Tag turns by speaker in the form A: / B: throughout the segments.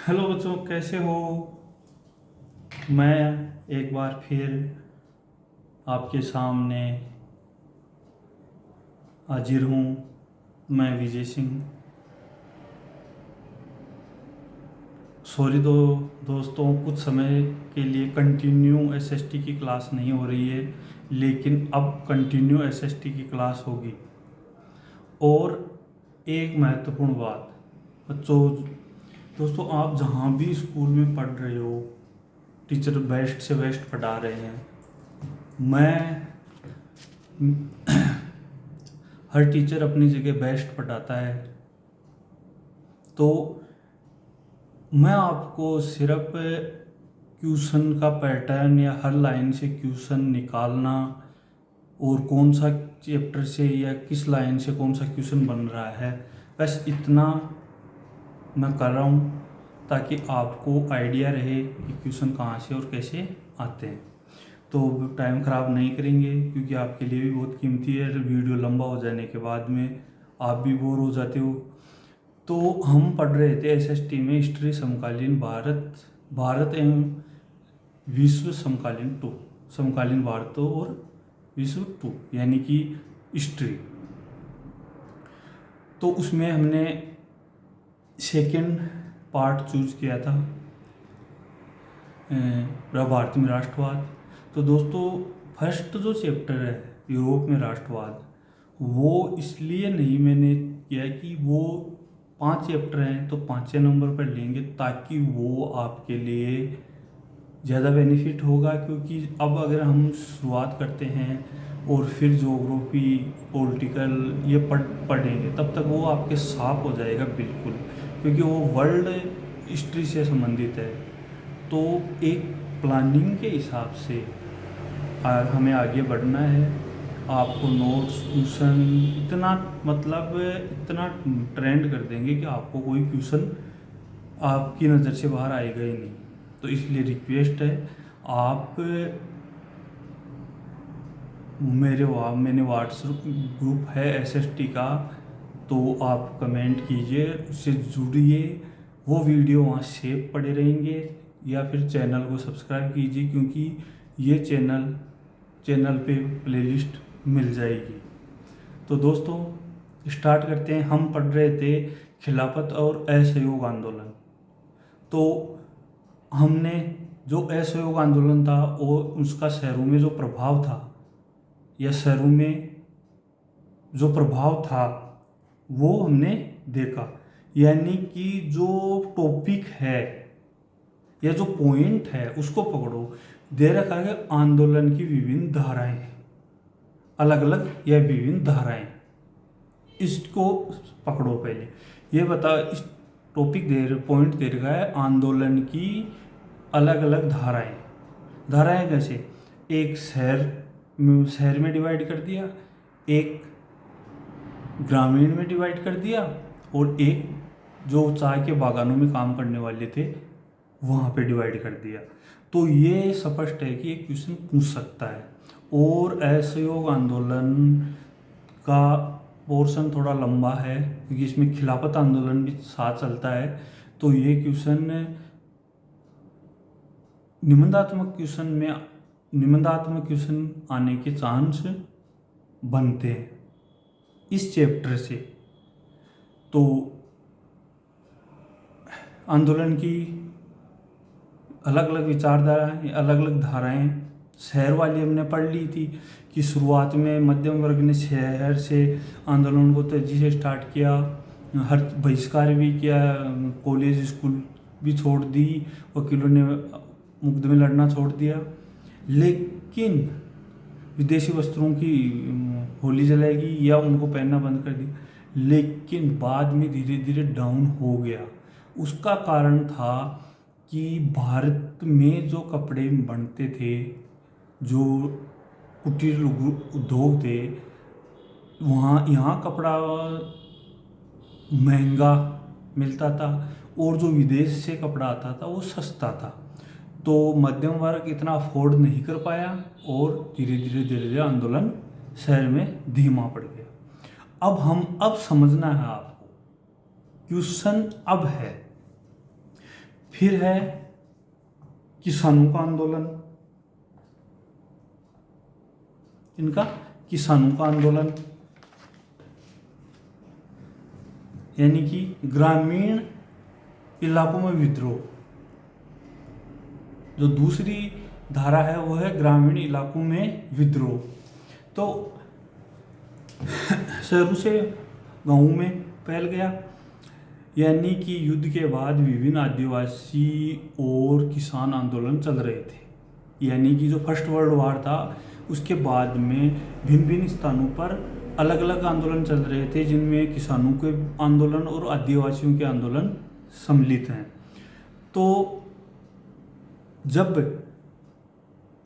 A: Hello बच्चों, कैसे हो। मैं एक बार फिर आपके सामने हाजिर हूँ। मैं विजय सिंह। सॉरी दोस्तों, कुछ समय के लिए कंटिन्यू एसएसटी की क्लास नहीं हो रही है, लेकिन अब कंटिन्यू एसएसटी की क्लास होगी। और एक महत्वपूर्ण बात बच्चों, दोस्तों, आप जहाँ भी स्कूल में पढ़ रहे हो, टीचर बेस्ट से बेस्ट पढ़ा रहे हैं। मैं हर टीचर अपनी जगह बेस्ट पढ़ाता है, तो मैं आपको सिर्फ क्वेश्चन का पैटर्न या हर लाइन से क्वेश्चन निकालना और कौन सा चैप्टर से या किस लाइन से कौन सा क्वेश्चन बन रहा है, बस इतना मैं कर रहा हूँ ताकि आपको आइडिया रहे कि क्वेश्चन कहाँ से और कैसे आते हैं। तो टाइम ख़राब नहीं करेंगे, क्योंकि आपके लिए भी बहुत कीमती है। वीडियो लंबा हो जाने के बाद में आप भी बोर हो जाते हो। तो हम पढ़ रहे थे एसएसटी में हिस्ट्री समकालीन भारत एवं विश्व समकालीन भारत और विश्व टू, यानी कि हिस्ट्री। तो उसमें हमने सेकंड पार्ट चूज किया था, भारत में राष्ट्रवाद। तो दोस्तों, फर्स्ट जो चैप्टर है यूरोप में राष्ट्रवाद, वो इसलिए नहीं मैंने किया कि वो 5 चैप्टर हैं तो 5 नंबर पर लेंगे, ताकि वो आपके लिए ज़्यादा बेनिफिट होगा। क्योंकि अब अगर हम शुरुआत करते हैं और फिर ज्योग्राफी, पॉलिटिकल ये पढ़ेंगे, तब तक वो आपके साफ हो जाएगा बिल्कुल, क्योंकि वो वर्ल्ड हिस्ट्री से संबंधित है। तो एक प्लानिंग के हिसाब से हमें आगे बढ़ना है। आपको नोट्स क्वेश्चन इतना ट्रेंड कर देंगे कि आपको कोई क्वेश्चन आपकी नज़र से बाहर आएगा ही नहीं। तो इसलिए रिक्वेस्ट है, आप मैंने व्हाट्सएप ग्रुप है एसएसटी का, तो आप कमेंट कीजिए, उससे जुड़िए। वो वीडियो वहाँ सेव पड़े रहेंगे, या फिर चैनल को सब्सक्राइब कीजिए, क्योंकि ये चैनल पे प्लेलिस्ट मिल जाएगी। तो दोस्तों, स्टार्ट करते हैं। हम पढ़ रहे थे खिलाफत और असहयोग आंदोलन। तो हमने जो असहयोग आंदोलन था और उसका शहरों में जो प्रभाव था, या शहरों में जो प्रभाव था, वो हमने देखा। यानी कि जो टॉपिक है या जो पॉइंट है उसको पकड़ो। दे रखा है आंदोलन की विभिन्न धाराएं, अलग अलग या विभिन्न धाराएं, इसको पकड़ो। पहले ये बता, इस पॉइंट दे रखा है आंदोलन की अलग अलग धाराएं। धाराएं कैसे? एक शहर में डिवाइड कर दिया, एक ग्रामीण में डिवाइड कर दिया, और एक जो चाय के बागानों में काम करने वाले थे वहाँ पे डिवाइड कर दिया। तो ये स्पष्ट है कि एक क्वेश्चन पूछ सकता है। और असहयोग आंदोलन का पोर्शन थोड़ा लंबा है, क्योंकि इसमें खिलाफत आंदोलन भी साथ चलता है। तो ये क्वेश्चन निबंधात्मक क्वेश्चन आने के चांस बनते हैं इस चैप्टर से। तो आंदोलन की अलग अलग विचारधाराएं, अलग अलग धाराएं, शहर वाली हमने पढ़ ली थी कि शुरुआत में मध्यम वर्ग ने शहर से आंदोलन को तेजी से स्टार्ट किया, हर बहिष्कार भी किया, कॉलेज स्कूल भी छोड़ दी, वकीलों ने मुकदमे लड़ना छोड़ दिया। लेकिन विदेशी वस्त्रों की होली जलाएगी या उनको पहनना बंद कर दिया, लेकिन बाद में धीरे धीरे डाउन हो गया। उसका कारण था कि भारत में जो कपड़े बनते थे, जो कुटीर उद्योग थे, यहाँ कपड़ा महंगा मिलता था, और जो विदेश से कपड़ा आता था वो सस्ता था। तो मध्यम वर्ग इतना अफोर्ड नहीं कर पाया, और धीरे धीरे आंदोलन शहर में धीमा पड़ गया। अब समझना है आपको, क्वेश्चन अब है फिर है किसानों का आंदोलन, इनका किसानों का आंदोलन, यानी कि ग्रामीण इलाकों में विद्रोह। जो दूसरी धारा है वो है ग्रामीण इलाकों में विद्रोह। तो शहरों से गांवों में फैल गया, यानी कि युद्ध के बाद विभिन्न आदिवासी और किसान आंदोलन चल रहे थे। यानी कि जो फर्स्ट वर्ल्ड वार था उसके बाद में भिन्न भिन्न स्थानों पर अलग अलग आंदोलन चल रहे थे, जिनमें किसानों के आंदोलन और आदिवासियों के आंदोलन सम्मिलित हैं। तो जब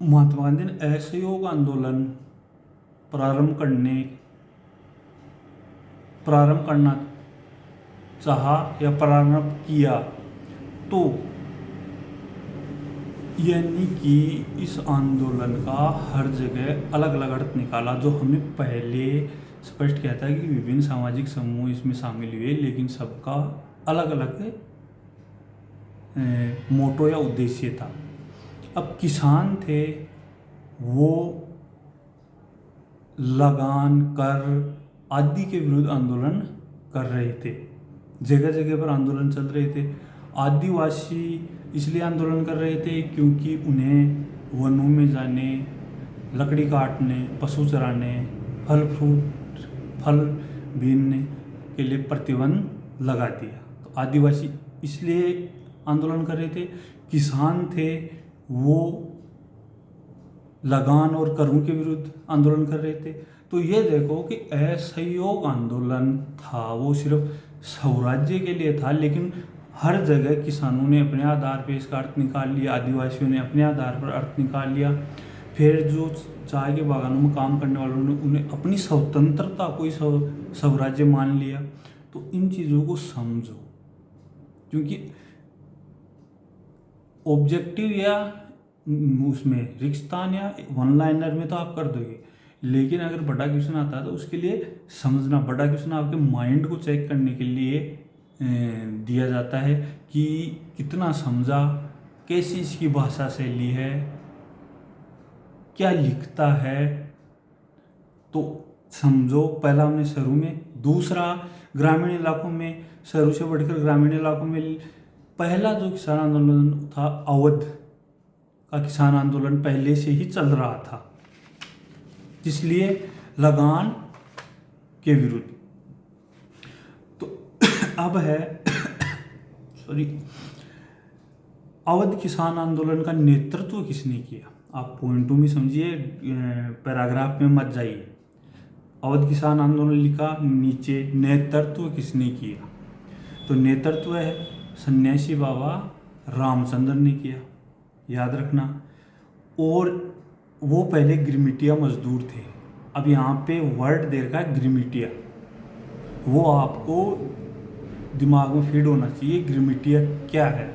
A: महात्मा गांधी ने असहयोग आंदोलन प्रारंभ करना चाहा या प्रारंभ किया, तो यानी कि इस आंदोलन का हर जगह अलग अलग अर्थ निकाला। जो हमने पहले स्पष्ट किया था कि विभिन्न सामाजिक समूह इसमें शामिल हुए, लेकिन सबका अलग अलग मोटो या उद्देश्य था। अब किसान थे, वो लगान, कर आदि के विरुद्ध आंदोलन कर रहे थे, जगह जगह पर आंदोलन चल रहे थे। आदिवासी इसलिए आंदोलन कर रहे थे क्योंकि उन्हें वनों में जाने, लकड़ी काटने, पशु चराने, फल बीनने के लिए प्रतिबंध लगा दिया। तो आदिवासी इसलिए आंदोलन कर रहे थे। किसान थे, वो लगान और करों के विरुद्ध आंदोलन कर रहे थे। तो ये देखो कि असहयोग आंदोलन था, वो सिर्फ स्वराज्य के लिए था, लेकिन हर जगह किसानों ने अपने आधार पर इसका अर्थ निकाल लिया, आदिवासियों ने अपने आधार पर अर्थ निकाल लिया। फिर जो चाय के बागानों में काम करने वालों ने उन्हें अपनी स्वतंत्रता को ही स्वराज्य मान लिया। तो इन चीज़ों को समझो, क्योंकि ऑब्जेक्टिव या उसमें रिक्तान या वन लाइनर में तो आप कर दोगे, लेकिन अगर बड़ा क्वेश्चन आता है तो उसके लिए समझना, बड़ा क्वेश्चन आपके माइंड को चेक करने के लिए दिया जाता है कि कितना समझा, कैसी इसकी भाषा शैली है, क्या लिखता है। तो समझो, पहला हमने शहरों में, दूसरा ग्रामीण इलाकों में। शहरों से बढ़कर ग्रामीण इलाकों में पहला जो किसान आंदोलन था, अवध का किसान आंदोलन पहले से ही चल रहा था, इसलिए लगान के विरुद्ध। तो अब है अवध किसान आंदोलन का नेतृत्व किसने किया। आप पॉइंटों में समझिए, पैराग्राफ में मत जाइए। अवध किसान आंदोलन लिखा, नीचे नेतृत्व किसने किया। तो नेतृत्व है सन्यासी बाबा रामचंद्र ने किया, याद रखना। और वो पहले गिरमिटिया मजदूर थे। अब यहाँ पे वर्ड दे रखा है गिरमिटिया, वो आपको दिमाग में फीड होना चाहिए। गिरमिटिया क्या है?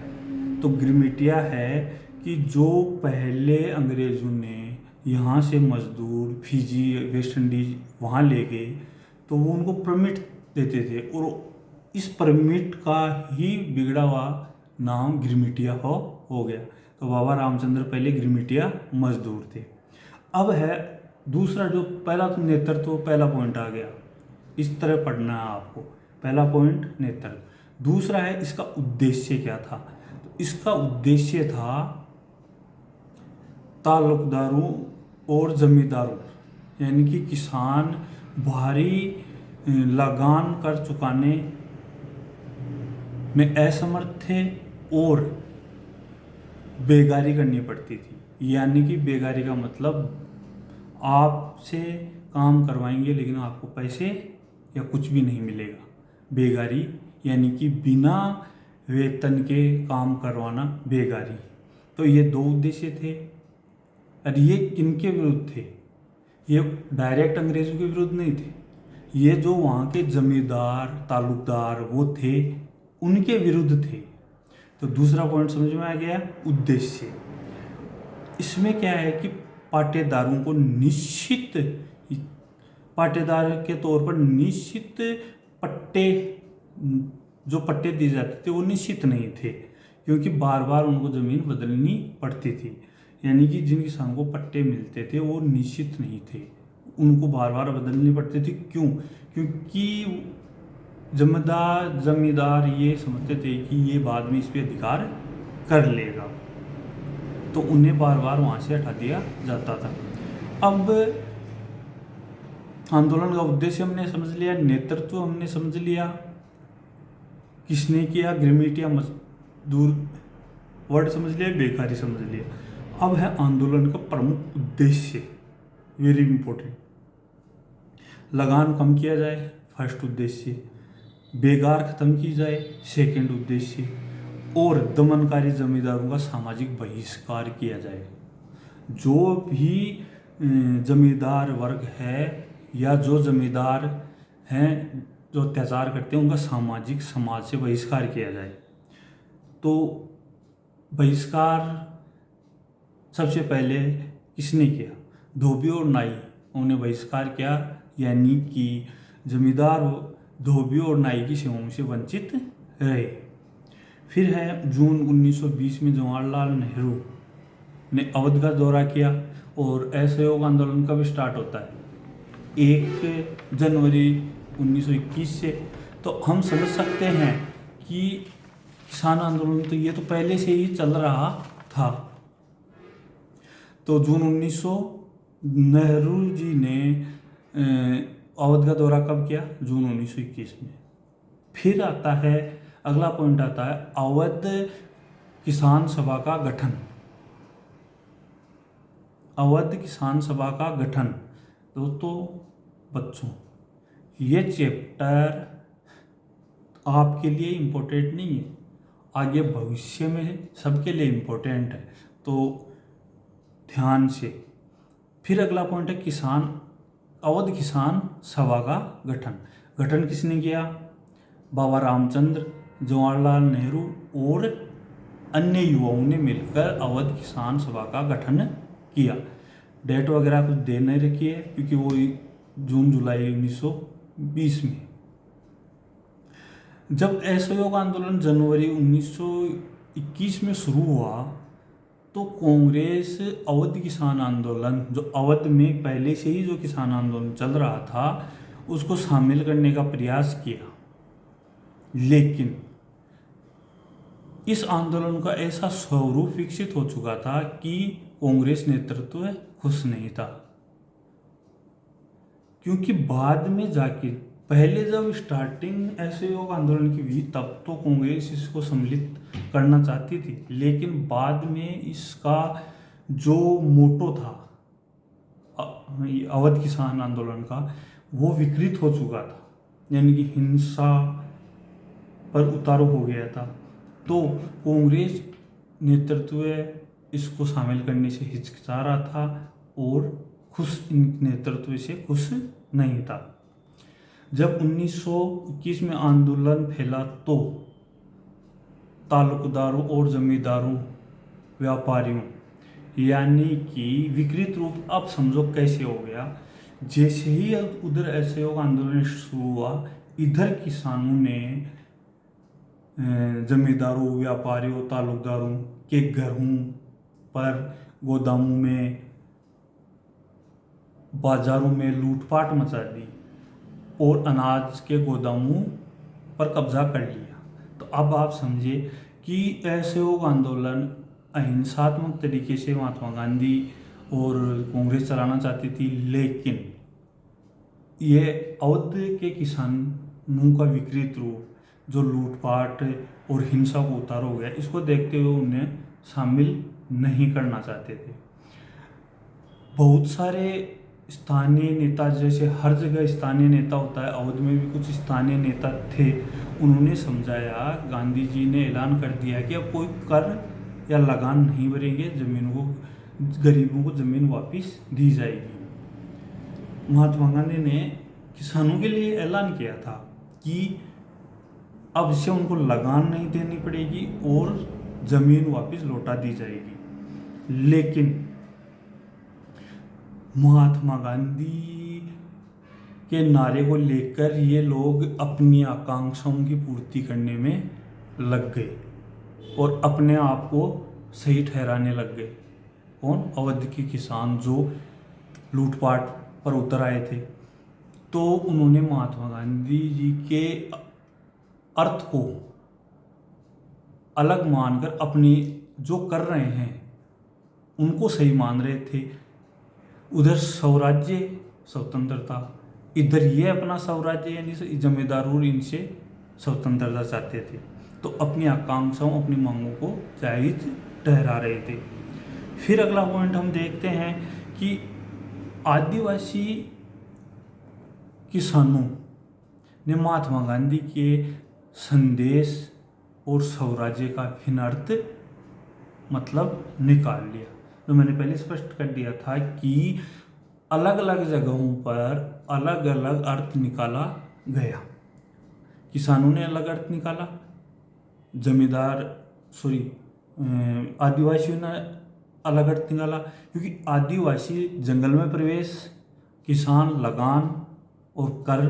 A: तो गिरमिटिया है कि जो पहले अंग्रेज़ों ने यहाँ से मजदूर फिजी, वेस्ट इंडीज वहाँ ले गए, तो वो उनको परमिट देते थे, और इस परमिट का ही बिगड़ा हुआ नाम गिरमिटिया हो गया। तो बाबा रामचंद्र पहले गिरमिटिया मजदूर थे। अब है दूसरा, जो पहला तो नेतृत्व, पहला पॉइंट आ गया, इस तरह पढ़ना है आपको। पहला पॉइंट नेतृत्व। दूसरा है इसका उद्देश्य क्या था। तो इसका उद्देश्य था ताल्लुकदारों और जमींदारों, यानी कि किसान भारी लगान कर चुकाने में असमर्थ थे और बेगारी करनी पड़ती थी। यानी कि बेगारी का मतलब आपसे काम करवाएंगे लेकिन आपको पैसे या कुछ भी नहीं मिलेगा। बेगारी यानी कि बिना वेतन के काम करवाना, बेगारी। तो ये दो उद्देश्य थे। और ये किनके विरुद्ध थे? ये डायरेक्ट अंग्रेज़ों के विरुद्ध नहीं थे, ये जो वहाँ के जमींदार ताल्लुकदार वो थे, उनके विरुद्ध थे। तो दूसरा पॉइंट समझ में आ गया, उद्देश्य। इसमें क्या है कि पाटेदारों को निश्चित, पाटेदार के तौर पर निश्चित पट्टे, जो पट्टे दिए जाते थे वो निश्चित नहीं थे, क्योंकि बार बार उनको ज़मीन बदलनी पड़ती थी। यानी कि जिन किसानों को पट्टे मिलते थे वो निश्चित नहीं थे, उनको बार बार बदलनी पड़ती थी। क्यों? क्योंकि जमींदार ये समझते थे कि ये बाद में इस पर अधिकार कर लेगा, तो उन्हें बार बार वहाँ से हटा दिया जाता था। अब आंदोलन का उद्देश्य हमने समझ लिया, नेतृत्व हमने समझ लिया, किसने किया, गिरमिट या मजदूर वर्ड समझ लिया, बेकारी समझ लिया। अब है आंदोलन का प्रमुख उद्देश्य, वेरी इंपॉर्टेंट। लगान कम किया जाए, फर्स्ट उद्देश्य। बेगार खत्म की जाए, सेकंड उद्देश्य। और दमनकारी जमींदारों का सामाजिक बहिष्कार किया जाए। जो भी जमींदार वर्ग है या जो जमींदार हैं जो अत्याचार करते हैं, उनका सामाजिक समाज से बहिष्कार किया जाए। तो बहिष्कार सबसे पहले किसने किया? धोबी और नाई, उन्हें बहिष्कार किया, यानी कि जमींदार धोबी और नाई की सेवाओं से वंचित रहे। फिर है जून 1920 में जवाहरलाल नेहरू ने अवध का दौरा किया। और असहयोग आंदोलन कब स्टार्ट होता है? 1 जनवरी 1921 से। तो हम समझ सकते हैं कि किसान आंदोलन तो ये तो पहले से ही चल रहा था। तो जून 1900 नेहरू जी ने अवध का दौरा कब किया? जून 1921 में। फिर आता है अगला पॉइंट, आता है अवध किसान सभा का गठन। अवध किसान सभा का गठन। दोस्तों बच्चों, ये चैप्टर आपके लिए इम्पोर्टेंट नहीं है, आगे भविष्य में सबके लिए इम्पोर्टेंट है, तो ध्यान से। फिर अगला पॉइंट है अवध किसान सभा का गठन। गठन किसने किया? बाबा रामचंद्र, जवाहरलाल नेहरू और अन्य युवाओं ने मिलकर अवध किसान सभा का गठन किया। डेट वगैरह कुछ दे नहीं रखी है, क्योंकि वो जून जुलाई 1920 में। जब असहयोग आंदोलन जनवरी 1921 में शुरू हुआ, तो कांग्रेस अवध किसान आंदोलन, जो अवध में पहले से ही जो किसान आंदोलन चल रहा था, उसको शामिल करने का प्रयास किया। लेकिन इस आंदोलन का ऐसा स्वरूप विकसित हो चुका था कि कांग्रेस नेतृत्व खुश नहीं था। क्योंकि बाद में जाके, पहले जब स्टार्टिंग असहयोग आंदोलन की हुई, तब तो कांग्रेस इसको सम्मिलित करना चाहती थी, लेकिन बाद में इसका जो मोटो था अवध किसान आंदोलन का, वो विकृत हो चुका था, यानी कि हिंसा पर उतारू हो गया था। तो कांग्रेस नेतृत्व इसको शामिल करने से हिचकिचा रहा था और इन नेतृत्व से खुश नहीं था। जब 1921 में आंदोलन फैला, तो तालुकदारों और जमींदारों, व्यापारियों, यानी कि विकृत रूप अब समझो कैसे हो गया। जैसे ही उधर असहयोग आंदोलन शुरू हुआ, इधर किसानों ने जमींदारों, व्यापारियों, तालुकदारों के घरों पर, गोदामों में, बाजारों में लूटपाट मचा दी और अनाज के गोदामों पर कब्जा कर लिया। तो अब आप समझिए कि असहयोग आंदोलन अहिंसात्मक तरीके से महात्मा गांधी और कांग्रेस चलाना चाहती थी, लेकिन ये अवध के किसानों का विकृत रूप, जो लूटपाट और हिंसा को उतार हो गया, इसको देखते हुए उन्हें शामिल नहीं करना चाहते थे। बहुत सारे स्थानीय नेता, जैसे हर जगह स्थानीय नेता होता है, अवध में भी कुछ स्थानीय नेता थे, उन्होंने समझाया, गांधी जी ने ऐलान कर दिया कि अब कोई कर या लगान नहीं भरेंगे, जमीन को, गरीबों को ज़मीन वापस दी जाएगी। महात्मा गांधी ने किसानों के लिए ऐलान किया था कि अब इससे उनको लगान नहीं देनी पड़ेगी और ज़मीन वापस लौटा दी जाएगी। लेकिन महात्मा गांधी के नारे को लेकर ये लोग अपनी आकांक्षाओं की पूर्ति करने में लग गए। और अपने आप को सही ठहराने लग गए। कौन? अवध के किसान जो लूटपाट पर उतर आए थे। तो उन्होंने महात्मा गांधी जी के अर्थ को अलग मानकर अपनी जो कर रहे हैं उनको सही मान रहे थे। उधर स्वराज्य स्वतंत्रता, इधर ये अपना स्वराज्य यानी जमींदार और इनसे स्वतंत्रता चाहते थे। तो अपनी आकांक्षाओं अपनी मांगों को जायज ठहरा रहे थे। फिर अगला पॉइंट हम देखते हैं कि आदिवासी किसानों ने महात्मा गांधी के संदेश और स्वराज्य का भिन्न अर्थ मतलब निकाल लिया। तो मैंने पहले स्पष्ट कर दिया था कि अलग अलग जगहों पर अलग अलग अर्थ निकाला गया। किसानों ने अलग अर्थ निकाला, आदिवासियों ने अलग अर्थ निकाला, क्योंकि आदिवासी जंगल में प्रवेश, किसान लगान और कर,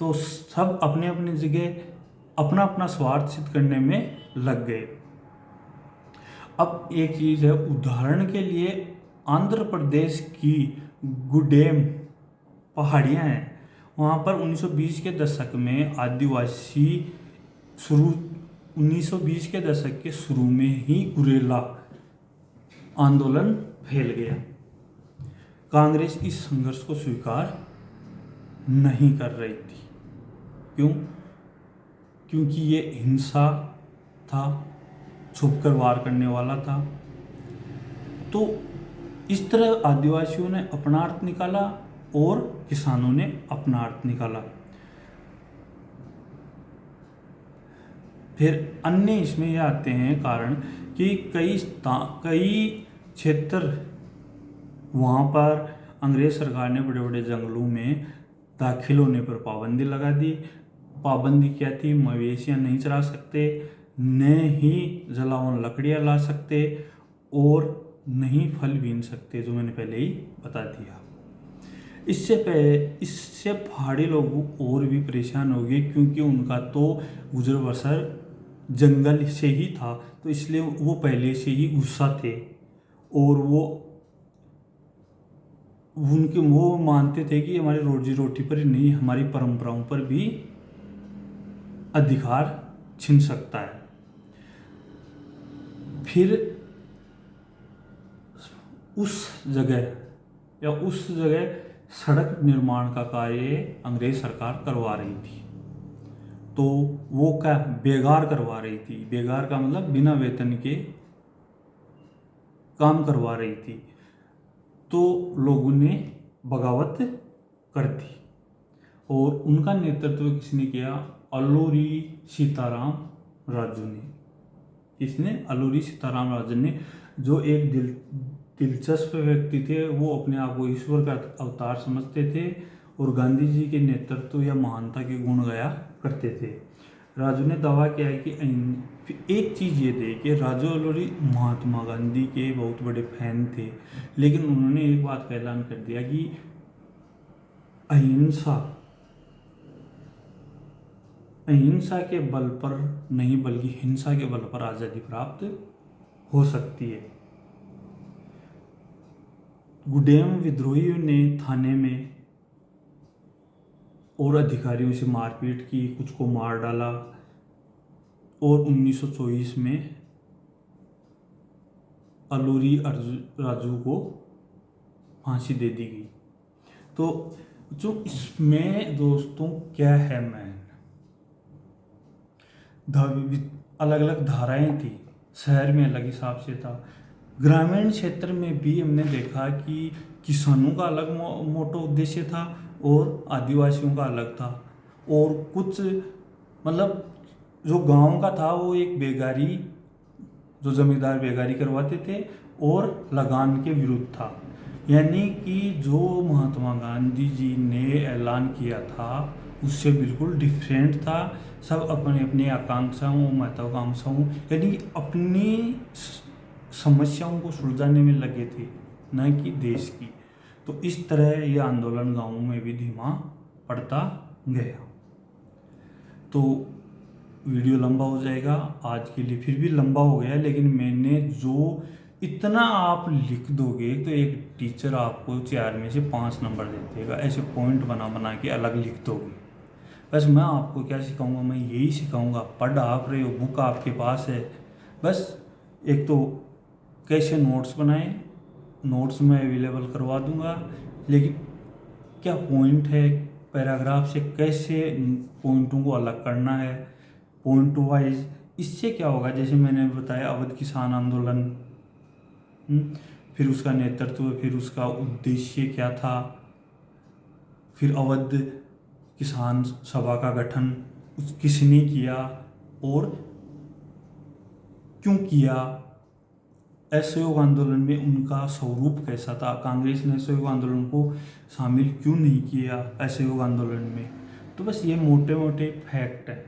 A: तो सब अपने अपने जगह अपना अपना स्वार्थ सिद्ध करने में लग गए। अब एक चीज़ है, उदाहरण के लिए आंध्र प्रदेश की गुडेम पहाड़ियाँ हैं, वहाँ पर 1920 के दशक में आदिवासी 1920 के दशक के शुरू में ही गुरेला आंदोलन फैल गया। कांग्रेस इस संघर्ष को स्वीकार नहीं कर रही थी। क्यों? क्योंकि ये हिंसा था, छुपकर वार करने वाला था। तो इस तरह आदिवासियों ने अपना अर्थ निकाला और किसानों ने अपना अर्थ निकाला। फिर अन्य इसमें ये आते हैं कारण कि कई क्षेत्र वहाँ पर अंग्रेज सरकार ने बड़े बड़े जंगलों में दाखिल होने पर पाबंदी लगा दी। पाबंदी क्या थी? मवेशियाँ नहीं चरा सकते, न ही जलावन लकड़ियाँ ला सकते और नहीं फल बीन सकते, जो मैंने पहले ही बता दिया। इससे पहाड़ी लोग और भी परेशान हो गए, क्योंकि उनका तो गुजर बसर जंगल से ही था। तो इसलिए वो पहले से ही गुस्सा थे और वो मानते थे कि हमारी रोजी रोटी पर ही नहीं, हमारी परंपराओं पर भी अधिकार छिन सकता है। फिर उस जगह सड़क निर्माण का कार्य अंग्रेज सरकार करवा रही थी। तो वो क्या बेगार करवा रही थी? बेगार का मतलब बिना वेतन के काम करवा रही थी। तो लोगों ने बगावत कर दी और उनका नेतृत्व किसने किया? अल्लूरी सीताराम राजू ने। किसने? अल्लूरी सीताराम राजू ने, जो एक दिलचस्प व्यक्ति थे। वो अपने आप को ईश्वर का अवतार समझते थे और गांधी जी के नेतृत्व या महानता के गुण गाया करते थे। राजू ने दावा किया है कि एक चीज़ ये थी कि राजू अल्लूरी महात्मा गांधी के बहुत बड़े फैन थे, लेकिन उन्होंने एक बात का ऐलान कर दिया कि अहिंसा के बल पर नहीं बल्कि हिंसा के बल पर आज़ादी प्राप्त हो सकती है। गुडेम विद्रोहियों ने थाने में और अधिकारियों से मारपीट की, कुछ को मार डाला और 1924 में अल्लूरी राजू को फांसी दे दी गई। तो जो इसमें दोस्तों क्या है, अलग अलग धाराएं थी, शहर में अलग हिसाब से था, ग्रामीण क्षेत्र में भी हमने देखा कि किसानों का अलग मोटो उद्देश्य था और आदिवासियों का अलग था। और कुछ मतलब जो गांव का था वो एक बेगारी, जो जमींदार बेगारी करवाते थे और लगान के विरुद्ध था। यानी कि जो महात्मा गांधी जी ने ऐलान किया था उससे बिल्कुल डिफरेंट था। सब अपने अपनी आकांक्षाओं महत्वाकांक्षाओं यानी अपनी समस्याओं को सुलझाने में लगे थे, न कि देश की। तो इस तरह ये आंदोलन गांवों में भी धीमा पड़ता गया। तो वीडियो लंबा हो जाएगा आज के लिए, फिर भी लंबा हो गया, लेकिन मैंने जो इतना आप लिख दोगे तो एक टीचर आपको 4 में से 5 नंबर दे देगा, ऐसे पॉइंट बना बना के अलग लिख दोगे। बस मैं आपको क्या सिखाऊंगा, मैं यही सिखाऊंगा, पढ़ आप रहे हो, बुक आपके पास है, बस एक तो कैसे नोट्स बनाएं, नोट्स मैं अवेलेबल करवा दूंगा, लेकिन क्या पॉइंट है पैराग्राफ से, कैसे पॉइंटों को अलग करना है पॉइंट वाइज, इससे क्या होगा, जैसे मैंने बताया अवध किसान आंदोलन, फिर उसका नेतृत्व, फिर उसका उद्देश्य क्या था, फिर अवध किसान सभा का गठन किसने किया और क्यों किया, असहयोग आंदोलन में उनका स्वरूप कैसा था, कांग्रेस ने असहयोग आंदोलन को शामिल क्यों नहीं किया असहयोग आंदोलन में। तो बस ये मोटे मोटे फैक्ट है,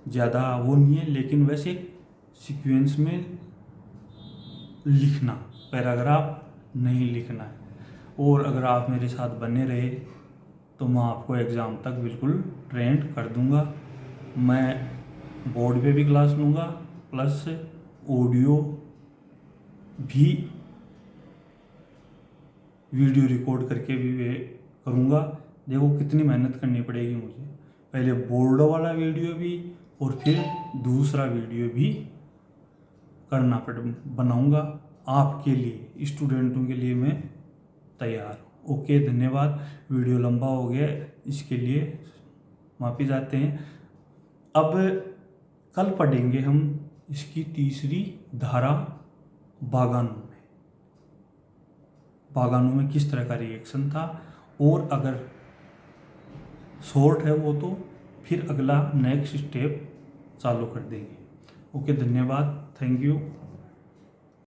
A: ज़्यादा वो नहीं है, लेकिन वैसे सीक्वेंस में लिखना, पैराग्राफ नहीं लिखना है। और अगर आप मेरे साथ बने रहे तो मैं आपको एग्ज़ाम तक बिल्कुल ट्रेंड कर दूंगा। मैं बोर्ड पे भी क्लास लूँगा, प्लस ऑडियो भी वीडियो रिकॉर्ड करके भी वे करूँगा। देखो कितनी मेहनत करनी पड़ेगी मुझे, पहले बोर्ड वाला वीडियो भी और फिर दूसरा वीडियो भी बनाऊँगा आपके लिए, स्टूडेंटों के लिए मैं तैयार हूँ। ओके, धन्यवाद। वीडियो लंबा हो गया, इसके लिए माफ़ी चाहते हैं। अब कल पढ़ेंगे हम इसकी तीसरी धारा बागानों में किस तरह का रिएक्शन था, और अगर शॉर्ट है वो तो फिर अगला नेक्स्ट स्टेप चालू कर देंगे। ओके, धन्यवाद, थैंक यू।